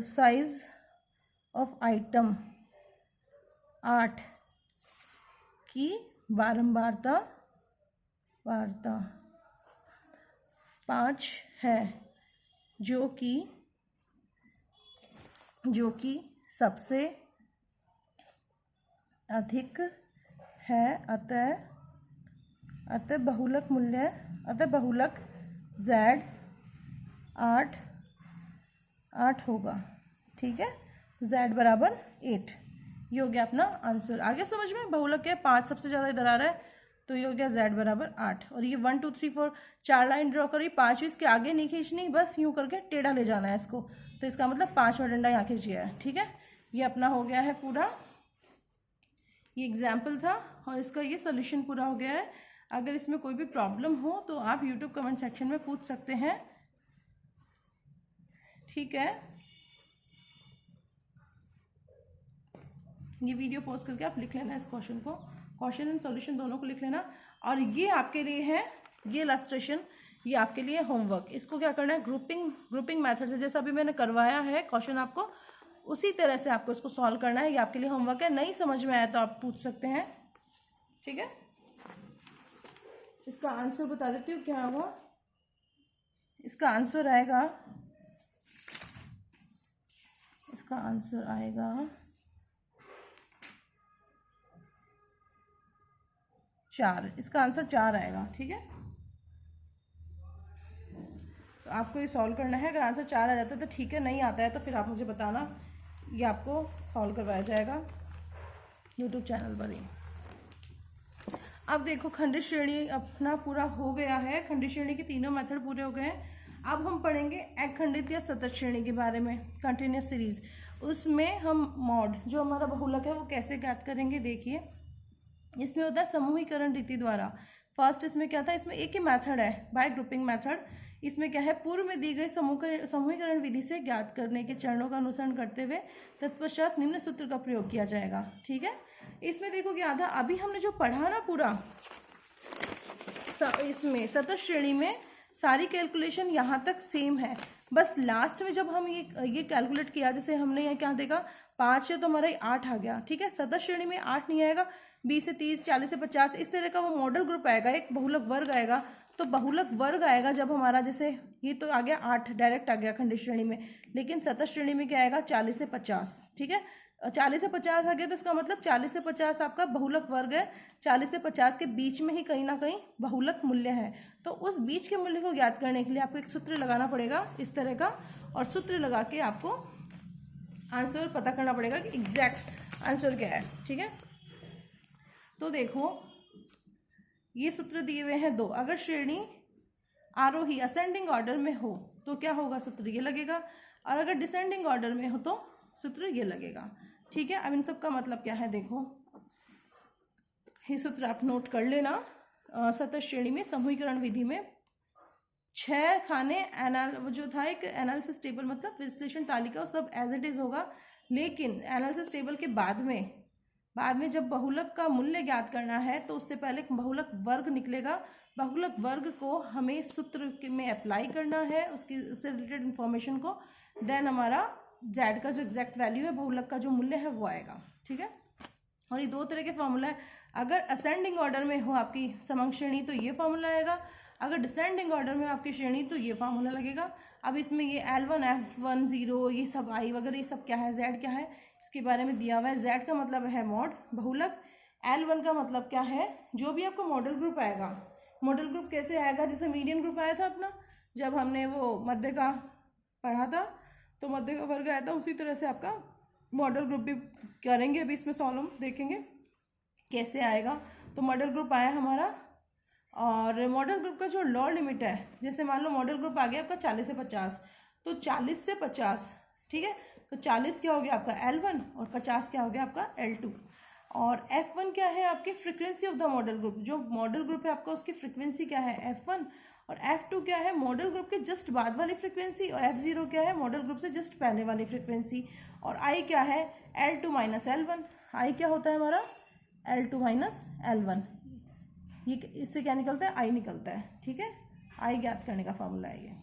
साइज ऑफ आइटम 8 की बारंबारता 5 है, जो कि सबसे अधिक है, अतः बहुलक मूल्य, अतः बहुलक Z 8 होगा। ठीक है, Z बराबर 8। ये हो गया अपना आंसर। आगे समझ में, बहुलक के 5 सबसे ज़्यादा इधर आ रहा है, तो ये हो गया Z बराबर 8। और ये 1, 2, 3, 4 4 लाइन ड्रॉ करी, 5 इसके आगे नहीं खींचनी, बस यूँ करके टेढ़ा ले जाना है इसको। तो इसका मतलब 5वां डंडा यहाँ खींच गया है। ठीक है, ये अपना हो गया है पूरा, ये एग्जाम्पल था और इसका ये सोल्यूशन पूरा हो गया है। अगर इसमें कोई भी प्रॉब्लम हो तो आप यूट्यूब कमेंट सेक्शन में पूछ सकते हैं। ठीक है, ये वीडियो पोस्ट करके आप लिख लेना इस क्वेश्चन को, क्वेश्चन एंड सॉल्यूशन दोनों को लिख लेना। और ये आपके लिए है, ये इलस्ट्रेशन ये आपके लिए होमवर्क। इसको क्या करना है, ग्रुपिंग मेथड से, जैसा अभी मैंने करवाया है क्वेश्चन आपको, उसी तरह से आपको इसको सॉल्व करना है। ये आपके लिए होमवर्क है, नहीं समझ में आया तो आप पूछ सकते हैं। ठीक है, इसका आंसर बता देती हूँ क्या होगा। इसका आंसर आएगा, इसका आंसर आएगा 4। इसका आंसर 4 आएगा। ठीक है, तो आपको ये सॉल्व करना है। अगर आंसर 4 आ जाता है तो ठीक है, नहीं आता है तो फिर आप मुझे बताना, ये आपको सॉल्व करवाया जाएगा यूट्यूब चैनल पर ही। अब देखो खंडित श्रेणी अपना पूरा हो गया है, खंडित श्रेणी के तीनों मेथड पूरे हो गए हैं। अब हम पढ़ेंगे एकखंडित या सतत श्रेणी के बारे में, कंटिन्यूस सीरीज। उसमें हम मॉड जो हमारा बहुलक है वो कैसे ज्ञात करेंगे, देखिए इसमें होता है समूहीकरण रीति द्वारा। फर्स्ट इसमें क्या था, इसमें एक ही मेथड है बाय ग्रुपिंग मेथड। इसमें क्या है, पूर्व में दी गई समूहीकरण विधि से ज्ञात करने के चरणों का अनुसरण करते हुए तत्पश्चात निम्न सूत्र का प्रयोग किया जाएगा। ठीक है, इसमें देखो क्या था, अभी हमने जो पढ़ा ना पूरा, इसमें सतत श्रेणी में सारी कैलकुलेशन यहाँ तक सेम है, बस लास्ट में जब हम ये कैलकुलेट किया, जैसे हमने यहाँ क्या देखा 5 है तो हमारा 8 आ गया। ठीक है, सतत श्रेणी में 8 नहीं आएगा, 20 से 30, 40 से 50 इस तरह का वो मॉडल ग्रुप आएगा, एक बहुलक वर्ग आएगा। तो बहुलक वर्ग आएगा जब हमारा, जैसे ये तो आ गया 8 डायरेक्ट आ गया खंडित श्रेणी में, लेकिन सतत श्रेणी में क्या आएगा 40 से 50। ठीक है, 40 से 50 आ गया तो इसका मतलब 40 से 50 आपका बहुलक वर्ग है, 40 से 50 के बीच में ही कहीं ना कहीं बहुलक मूल्य है। तो उस बीच के मूल्य को ज्ञात करने के लिए आपको एक सूत्र लगाना पड़ेगा इस तरह का, और सूत्र लगा के आपको आंसर पता करना पड़ेगा कि एग्जैक्ट आंसर क्या है। ठीक है, तो देखो ये सूत्र दिए हुए हैं 2। अगर श्रेणी आरोही असेंडिंग ऑर्डर में हो तो क्या होगा, सूत्र ये लगेगा, और अगर डिसेंडिंग ऑर्डर में हो तो सूत्र ये लगेगा। ठीक है। अब इन सब का मतलब क्या है देखो, ये सूत्र आप नोट कर लेना। सतत श्रेणी में समूहीकरण विधि में 6 खाने जो था एक एनालिसिस टेबल, मतलब विश्लेषण तालिका, सब एज इट इज होगा। लेकिन एनालिसिस टेबल के बाद में जब बहुलक का मूल्य ज्ञात करना है तो उससे पहले बहुलक वर्ग निकलेगा। बहुलक वर्ग को हमें सूत्र में अप्लाई करना है, उससे रिलेटेड इंफॉर्मेशन को, देन हमारा जेड का जो एग्जैक्ट वैल्यू है, बहुलक का जो मूल्य है वो आएगा। ठीक है। और ये 2 तरह के फॉर्मूला है। अगर असेंडिंग ऑर्डर में हो आपकी समंग श्रेणी तो ये फॉर्मूला आएगा, अगर डिसेंडिंग ऑर्डर में आपकी श्रेणी तो ये फॉर्मूला लगेगा। अब इसमें ये L1 F1 0 ये सब I वगैरह ये सब क्या है, Z क्या है, इसके बारे में दिया हुआ है। Z का मतलब है मॉड बहुलक, L1 का मतलब क्या है, जो भी आपका मॉडल ग्रुप आएगा। मॉडल ग्रुप कैसे आएगा, जैसे मीडियन ग्रुप आया था अपना जब हमने वो मध्य का पढ़ा था, तो मध्य का वर्ग आया था, उसी तरह से आपका मॉडल ग्रुप भी करेंगे। अभी इसमें सॉल्व देखेंगे कैसे आएगा। तो मॉडल ग्रुप आया हमारा, और मॉडल ग्रुप का जो लोअर लिमिट है, जैसे मान लो मॉडल ग्रुप आ गया आपका 40 से 50, तो 40 से 50, ठीक है, तो 40 क्या हो गया आपका L1 और 50 क्या हो गया आपका L2। और F1 क्या है आपकी frequency of the model group, जो मॉडल ग्रुप है आपका उसकी फ्रीक्वेंसी क्या है F1, और F2 क्या है मॉडल ग्रुप के जस्ट बाद वाली फ्रीक्वेंसी, और F0 क्या है मॉडल ग्रुप से जस्ट पहले वाली फ्रीक्वेंसी, और I क्या है L2 माइनस L1। I क्या होता है हमारा L2 माइनस L1, ये इससे क्या निकलता है I निकलता है। ठीक है, I ज्ञात करने का फॉर्मूला है ये।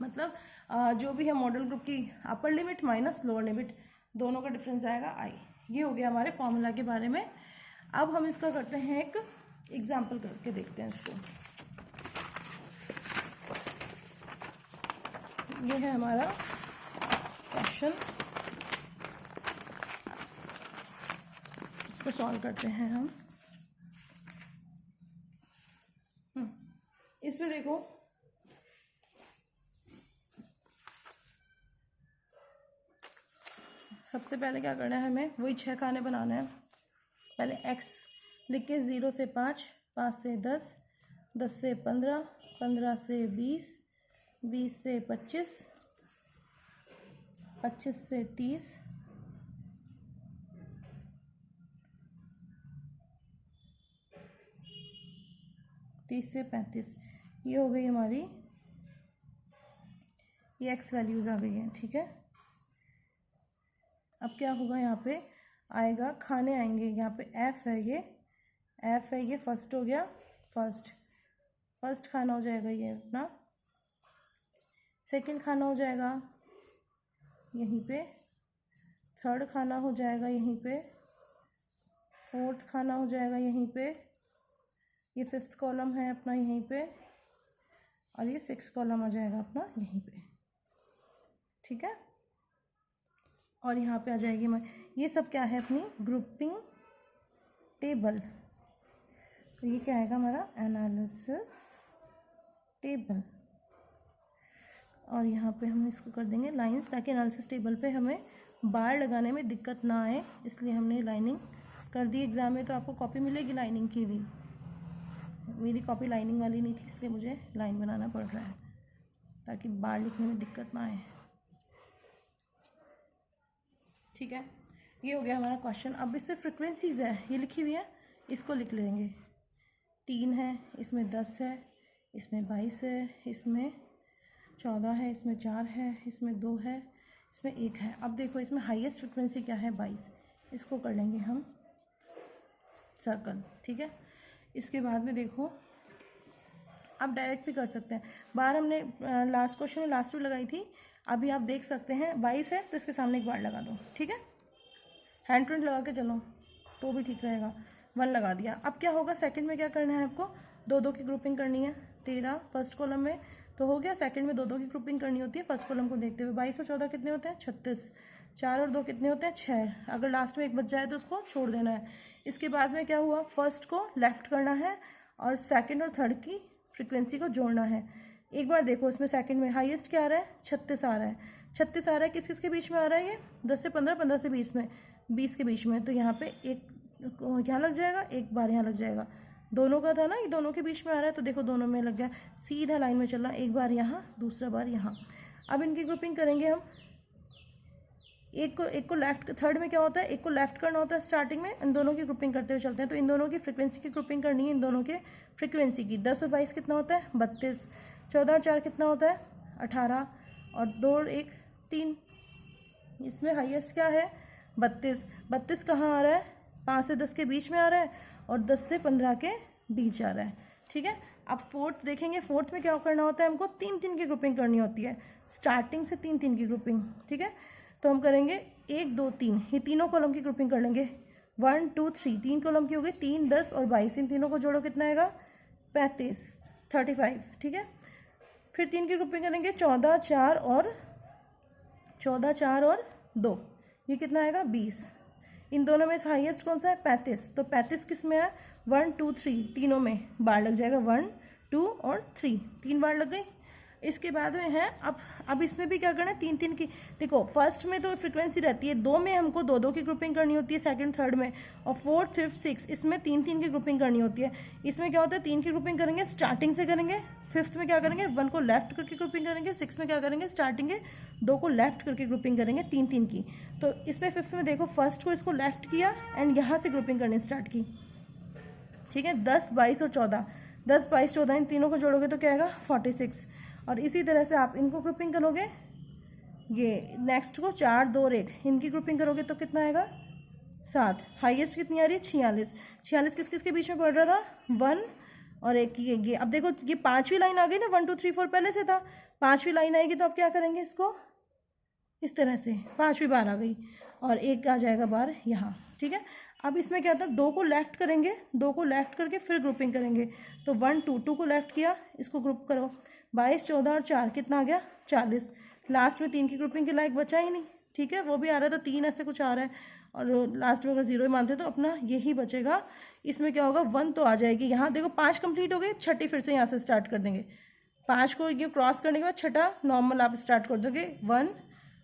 मतलब जो भी है मॉडल ग्रुप की upper limit minus lower limit, दोनों का डिफरेंस आएगा I। ये हो गया हमारे फॉर्मूला के बारे में। अब हम इसका करते हैं एक एग्जाम्पल करके देखते हैं इसको। ये है हमारा क्वेश्चन, इसको सॉल्व करते हैं हम। इसमें देखो सबसे पहले क्या करना है, हमें वही 6 खाने बनाना है। पहले x लिख के 0 से 5, 5 से 10, 10 से 15, 15 से 20, 20 से 25, 25 से 30, 30 से 35, ये हो गई हमारी, ये x वैल्यूज़ आ गई हैं। ठीक है, अब क्या होगा, यहाँ पे आएगा खाने आएंगे, यहाँ पे f है, ये फर्स्ट हो गया, फर्स्ट खाना हो जाएगा ये अपना, सेकंड खाना हो जाएगा यहीं पे, थर्ड खाना हो जाएगा यहीं पे, फोर्थ खाना हो जाएगा यहीं पे, ये फिफ्थ कॉलम है अपना यहीं पे, और ये सिक्स्थ कॉलम आ जाएगा अपना यहीं पे। ठीक है, और यहाँ पे आ जाएगी ये सब क्या है अपनी ग्रुपिंग टेबल। तो ये क्या आएगा हमारा एनालिसिस टेबल, और यहाँ पे हम इसको कर देंगे लाइंस, ताकि एनालिसिस टेबल पे हमें बार लगाने में दिक्कत ना आए, इसलिए हमने लाइनिंग कर दी। एग्जाम में तो आपको कॉपी मिलेगी लाइनिंग की भी, मेरी कॉपी लाइनिंग वाली नहीं थी, इसलिए मुझे लाइन बनाना पड़ रहा है ताकि बार लिखने में दिक्कत ना आए। ठीक है, ये हो गया हमारा क्वेश्चन। अब इससे फ्रिक्वेंसीज है ये लिखी हुई है, इसको लिख लेंगे। 3 है, इसमें 10 है, इसमें 22 है, इसमें 14 है, इसमें 4 है, इसमें 2 है, इसमें 1 है। अब देखो इसमें हाईएस्ट फ्रिक्वेंसी क्या है 22, इसको कर लेंगे हम सर्कल। ठीक है, इसके बाद में देखो आप डायरेक्ट भी कर सकते हैं। बार हमने लास्ट क्वेश्चन में लास्ट में लगाई थी, अभी आप देख सकते हैं 22 है तो इसके सामने एक बार लगा दो। ठीक है, हैंड प्रिंट लगा के चलो तो भी ठीक रहेगा। 1 लगा दिया। अब क्या होगा, सेकंड में क्या करना है आपको, 2-2 की ग्रुपिंग करनी है। 13 फर्स्ट कॉलम में तो हो गया, सेकंड में 2-2 की ग्रुपिंग करनी होती है फर्स्ट कॉलम को देखते हुए। 22 और 14 कितने होते हैं 36, 4 और 2 कितने होते हैं 6। अगर लास्ट में 1 बच जाए तो उसको छोड़ देना है। इसके बाद में क्या हुआ, फर्स्ट को लेफ्ट करना है और सेकेंड और थर्ड की फ्रिक्वेंसी को जोड़ना है। एक बार देखो इसमें सेकंड में हाईएस्ट क्या आ रहा है 36 आ रहा है। 36 आ रहा है, किस किस के बीच में आ रहा है, ये 10 से 15, 15 से 20 में, 20 के बीच में। तो यहाँ पे एक यहाँ लग जाएगा, एक बार यहाँ लग जाएगा। दोनों का था ना, ये दोनों के बीच में आ रहा है तो देखो दोनों में लग गया, सीधा लाइन में चल रहा है। एक बार यहाँ, दूसरा बार यहाँ। अब इनकी ग्रुपिंग करेंगे हम। एक को लेफ्ट, थर्ड में क्या होता है, एक को लेफ्ट करना होता है स्टार्टिंग में, इन दोनों की ग्रुपिंग करते हुए चलते हैं। तो इन दोनों की फ्रीक्वेंसी की ग्रुपिंग करनी है, इन दोनों के फ्रीक्वेंसी की। 10 और 22 कितना होता है, 32। 14 और 4 कितना होता है, 18। और 2 और 1 3। इसमें हाईएस्ट क्या है, 32। 32 कहाँ आ रहा है, 5 से 10 के बीच में आ रहा है और 10 से 15 के बीच आ रहा है। ठीक है, अब फोर्थ देखेंगे। फोर्थ में क्या करना होता है, हमको 3-3 की ग्रुपिंग करनी होती है, स्टार्टिंग से 3-3 की ग्रुपिंग। ठीक है, तो हम करेंगे 1 2 3, ये तीनों कॉलम की ग्रुपिंग कर लेंगे। 1 2 3, 3 कॉलम की हो गई, 3 10 और 22, इन तीनों को जोड़ो कितना आएगा, 35 35। ठीक है, फिर 3 की ग्रुपिंग करेंगे, 14 4 और 2, ये कितना आएगा, 20। इन दोनों में से हाईएस्ट कौन सा है, 35। तो 35 किस में है, 1 2 3, तीनों में बार लग जाएगा, 1 2 और 3, 3 बार लग गई। इसके बाद में है अब इसमें भी क्या करना है, 3-3 की। देखो फर्स्ट में तो फ्रीक्वेंसी रहती है, 2 में हमको 2-2 की ग्रुपिंग करनी होती है, सेकंड थर्ड में, और फोर्थ फिफ्थ सिक्स इसमें 3-3 की ग्रुपिंग करनी होती है। इसमें क्या होता है, 3 की ग्रुपिंग करेंगे स्टार्टिंग से करेंगे, फिफ्थ में क्या करेंगे, 1 को लेफ्ट करके ग्रुपिंग करेंगे, 6 में क्या करेंगे, स्टार्टिंग के 2 को लेफ्ट करके ग्रुपिंग करेंगे, 3-3 की। तो इसमें फिफ्थ में देखो, फर्स्ट को इसको लेफ्ट किया एंड यहाँ से ग्रुपिंग करनी स्टार्ट की। ठीक है, 10 22 और 14, 10 22 14, इन तीनों को जोड़ोगे तो क्या आएगा, 46। और इसी तरह से आप इनको ग्रुपिंग करोगे, ये नेक्स्ट को 4 2 और 1, इनकी ग्रुपिंग करोगे तो कितना आएगा, 7। हाईएस्ट कितनी आ रही है, 46। 46 किस किस के बीच में पड़ रहा था, 1 और 1 की। ये अब देखो ये 5वीं लाइन आ गई ना, 1 2 3 4 पहले से था, 5वीं लाइन आएगी तो आप क्या करेंगे, इसको इस तरह से 5वीं बार आ गई और 1 आ जाएगा बार यहाँ। ठीक है, अब इसमें क्या था, 2 को लेफ्ट करेंगे, 2 को लेफ्ट करके फिर ग्रुपिंग करेंगे। तो 1 2 2 को लेफ्ट किया, इसको ग्रुप करो, 22 14 और 4 कितना आ गया, 40। लास्ट में 3 की ग्रुपिंग के लायक बचा ही नहीं। ठीक है, वो भी आ रहा था 3, ऐसे कुछ आ रहा है, और लास्ट में अगर 0 ही मानते तो अपना यही बचेगा। इसमें क्या होगा, 1 तो आ जाएगी यहाँ, देखो 5 कंप्लीट हो गई, छठी फिर से यहाँ से स्टार्ट कर देंगे। 5 को ये क्रॉस करने के बाद छठा नॉर्मल आप स्टार्ट कर दोगे, 1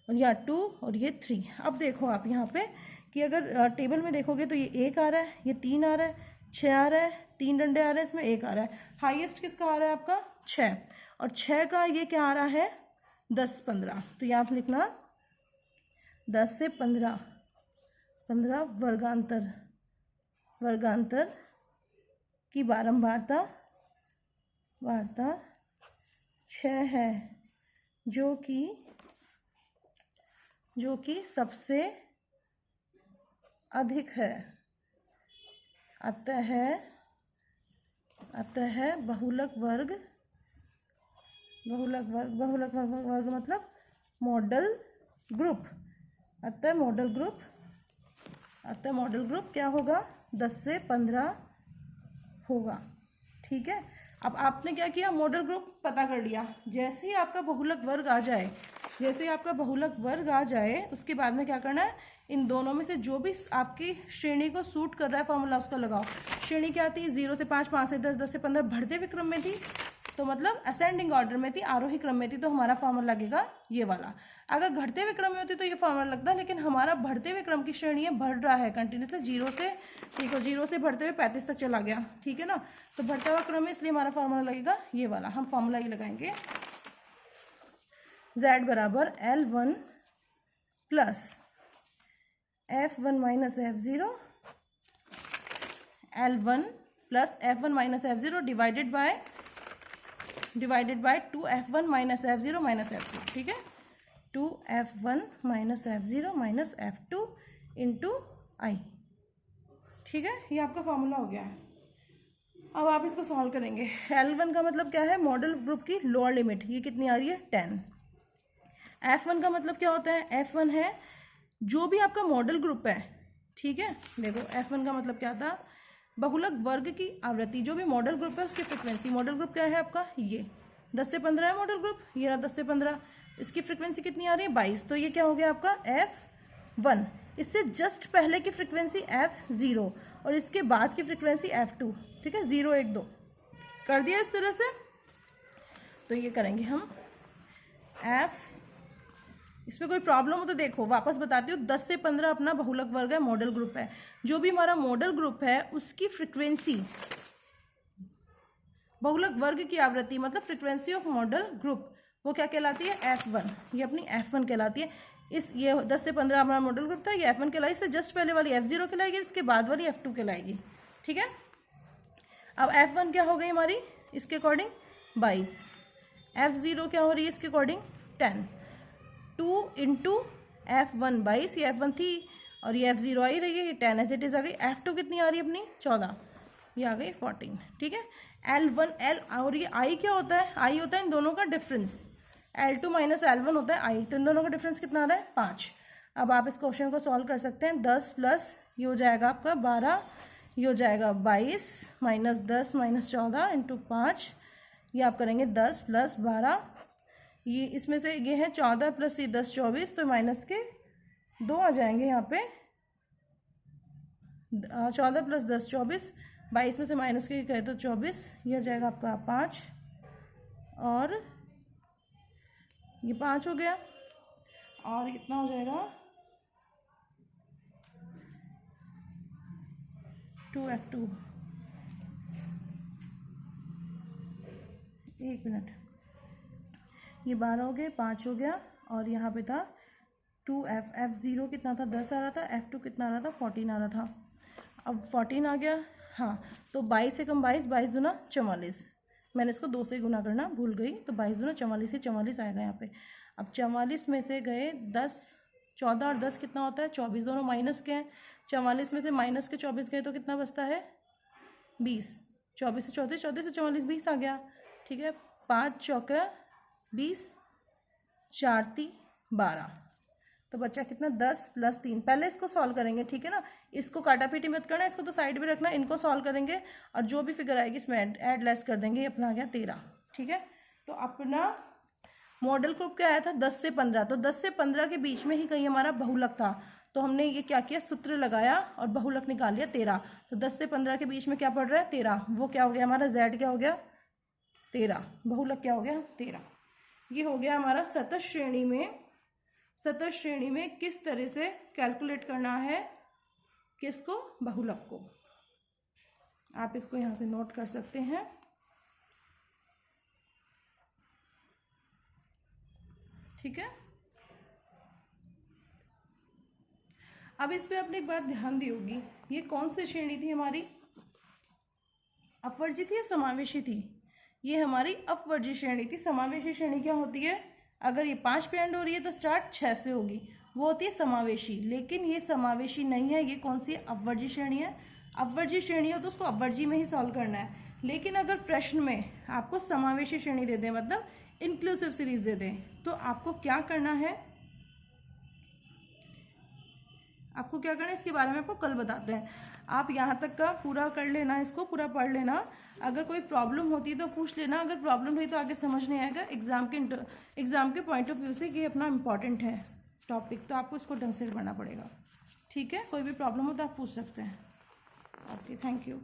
और यहाँ 2 और ये 3। अब देखो आप यहाँ पे कि अगर टेबल में देखोगे तो ये 1 आ रहा है, ये 3 आ रहा है, 6 आ रहा है, 3 डंडे आ रहे हैं, इसमें 1 आ रहा है। हाईएस्ट किसका आ रहा है आपका, 6, और 6 का ये क्या आ रहा है, 10 15। तो यहाँ आप लिखना 10 से 15 वर्गांतर की बारंबारता 6 है, जो कि सबसे अधिक है। अतः बहुलक वर्ग मतलब मॉडल ग्रुप। अतः मॉडल ग्रुप क्या होगा, 10 से 15 होगा। ठीक है, अब आपने क्या किया, मॉडल ग्रुप पता कर लिया। जैसे ही आपका बहुलक वर्ग आ जाए उसके बाद में क्या करना है, इन दोनों में से जो भी आपकी श्रेणी को सूट कर रहा है फॉर्मूला उसका लगाओ। श्रेणी क्या थी, 0 से 5, 5 से 10, 10 से 15 बढ़ते हुए क्रम में थी, तो मतलब असेंडिंग ऑर्डर में थी, आरोही क्रम में थी, तो हमारा फॉर्मूला लगेगा ये वाला। अगर घटते हुए क्रम में होती तो ये फॉर्मूला लगता, लेकिन हमारा बढ़ते हुए क्रम की श्रेणी है, बढ़ रहा है कंटिन्यूसली, 0 से, ठीक है, 0 से बढ़ते हुए 35 तक चला गया। ठीक है ना, तो बढ़ता हुआ क्रम है, इसलिए हमारा फॉर्मूला लगेगा ये वाला। हम फॉर्मूला ये लगाएंगे, z बराबर L1 plus F1 minus F0, L1 plus F1 minus F0 divided by 2F1 minus F0 minus F2। ठीक है, 2F1 minus F0 minus F2 into आई। ठीक है, ये आपका फॉर्मूला हो गया है। अब आप इसको सॉल्व करेंगे। L1 का मतलब क्या है, मॉडल ग्रुप की लोअर लिमिट, ये कितनी आ रही है, 10। F1 का मतलब क्या होता है, F1 है जो भी आपका मॉडल ग्रुप है। ठीक है, देखो F1 का मतलब क्या था, बहुलक वर्ग की आवृत्ति, जो भी मॉडल ग्रुप है उसकी फ्रिक्वेंसी। मॉडल ग्रुप क्या है आपका, ये 10 से 15 है मॉडल ग्रुप, ये रहा 10 से 15, इसकी फ्रिक्वेंसी कितनी आ रही है, 22। तो ये क्या हो गया आपका F1। इससे जस्ट पहले की फ्रिक्वेंसी F0 और इसके बाद की फ्रिक्वेंसी F2। ठीक है, 0 1 2 कर दिया इस तरह से। तो ये करेंगे हम F, इसमें कोई प्रॉब्लम हो तो देखो वापस बताती हूँ। 10 से 15 अपना बहुलक वर्ग है, मॉडल ग्रुप है। जो भी हमारा मॉडल ग्रुप है उसकी फ्रिक्वेंसी, बहुलक वर्ग की आवृत्ति मतलब फ्रिक्वेंसी ऑफ मॉडल ग्रुप, वो क्या कहलाती है, F1। ये अपनी F1 कहलाती है। इस ये 10 से 15 हमारा मॉडल ग्रुप था, ये F1 कहलाएगी, इससे जस्ट पहले वाली F0 कहलाएगी, इसके बाद वाली F2 कहलाएगी। ठीक है, अब F1 क्या हो गई हमारी इसके अकॉर्डिंग 22, F0 क्या हो रही है इसके अकॉर्डिंग 10, 2 इंटू F1 22, ये F1 थी और ये F0 आ ही रही है, ये 10 एज इट इज आ गई। F2 कितनी आ रही है अपनी 14, ये आ गई 14। ठीक है, L1 L और ये I क्या होता है, I होता है इन दोनों का डिफरेंस, L2 माइनस L1 होता है I, तो इन दोनों का डिफरेंस कितना आ रहा है 5। अब आप इस क्वेश्चन को सॉल्व कर सकते हैं, 10 प्लस ये हो जाएगा आपका 12, ये हो जाएगा 22 माइनस 10 माइनस 14 इंटू 5, ये आप करेंगे 10 प्लस 12, ये इसमें से ये है 14 प्लस ये 10 24, तो माइनस के 2 आ जाएंगे यहाँ पे, 14 प्लस 10 24, 22 में से माइनस के कहे तो 24, ये हो जाएगा आपका 5 और ये 5 हो गया और कितना हो जाएगा 2F2। एक मिनट, ये 12 हो गए, 5 हो गया और यहाँ पे था 2F, F0 कितना था 10 आ रहा था, F2 कितना आ रहा था 14 आ रहा था, अब 14 आ गया। हाँ, तो 22 से कम 22, 22 दूना 44, मैंने इसको 2 से गुना करना भूल गई, तो 22 दूना 44 से 44 आएगा यहाँ पे। अब 44 में से गए 10, 14 और 10 कितना होता है 24, दोनों माइनस के हैं, 44 में से माइनस के 24 गए तो कितना बचता है 20, 24 से 34, 34 से 44 20 आ गया। ठीक है, 5 चौका 20, 4 × 12, तो बच्चा कितना 10 प्लस 3। पहले इसको सॉल्व करेंगे, ठीक है ना, इसको काटा पीटी मत करना, इसको तो साइड में रखना, इनको सॉल्व करेंगे और जो भी फिगर आएगी इसमें ऐड लेस कर देंगे, ये अपना आ गया 13। ठीक है, तो अपना मॉडल ग्रुप क्या आया था 10 से 15, तो 10 से 15 के बीच में ही कहीं हमारा बहुलक था, तो हमने ये क्या किया सूत्र लगाया और बहुलक निकाल लिया 13। तो 10 से 15 के बीच में क्या पड़ रहा है 13, वो क्या हो गया हमारा Z क्या हो गया 13, बहुलक क्या हो गया 13। ये हो गया हमारा सतत श्रेणी में, सतत श्रेणी में किस तरह से कैलकुलेट करना है किसको बहुलक को, आप इसको यहाँ से नोट कर सकते हैं। ठीक है, अब इस पे आपने एक बात ध्यान दी होगी, ये कौन सी श्रेणी थी हमारी, अपवर्जी थी या समावेशी थी, ये हमारी अपवर्जी श्रेणी थी। समावेशी श्रेणी क्या होती है, अगर ये 5 पे एंड हो रही है तो स्टार्ट 6 से होगी, वो होती है समावेशी, लेकिन ये समावेशी नहीं है, ये कौन सी अपवर्जी श्रेणी है, अपवर्जी श्रेणी हो तो उसको अपवर्जी में ही सॉल्व करना है। लेकिन अगर प्रश्न में आपको समावेशी श्रेणी दे दें, मतलब इंक्लूसिव सीरीज दे दें, तो आपको क्या करना है, आपको क्या करना है इसके बारे में आपको कल बताते हैं। आप यहाँ तक का पूरा कर लेना, इसको पूरा पढ़ लेना, अगर कोई प्रॉब्लम होती है तो पूछ लेना, अगर प्रॉब्लम हुई तो आगे समझ नहीं आएगा, एग्जाम के पॉइंट ऑफ व्यू से ये अपना इंपॉर्टेंट है टॉपिक, तो आपको इसको ढंग से पढ़ना पड़ेगा। ठीक है, कोई भी प्रॉब्लम हो तो आप पूछ सकते हैं। Okay, thank you.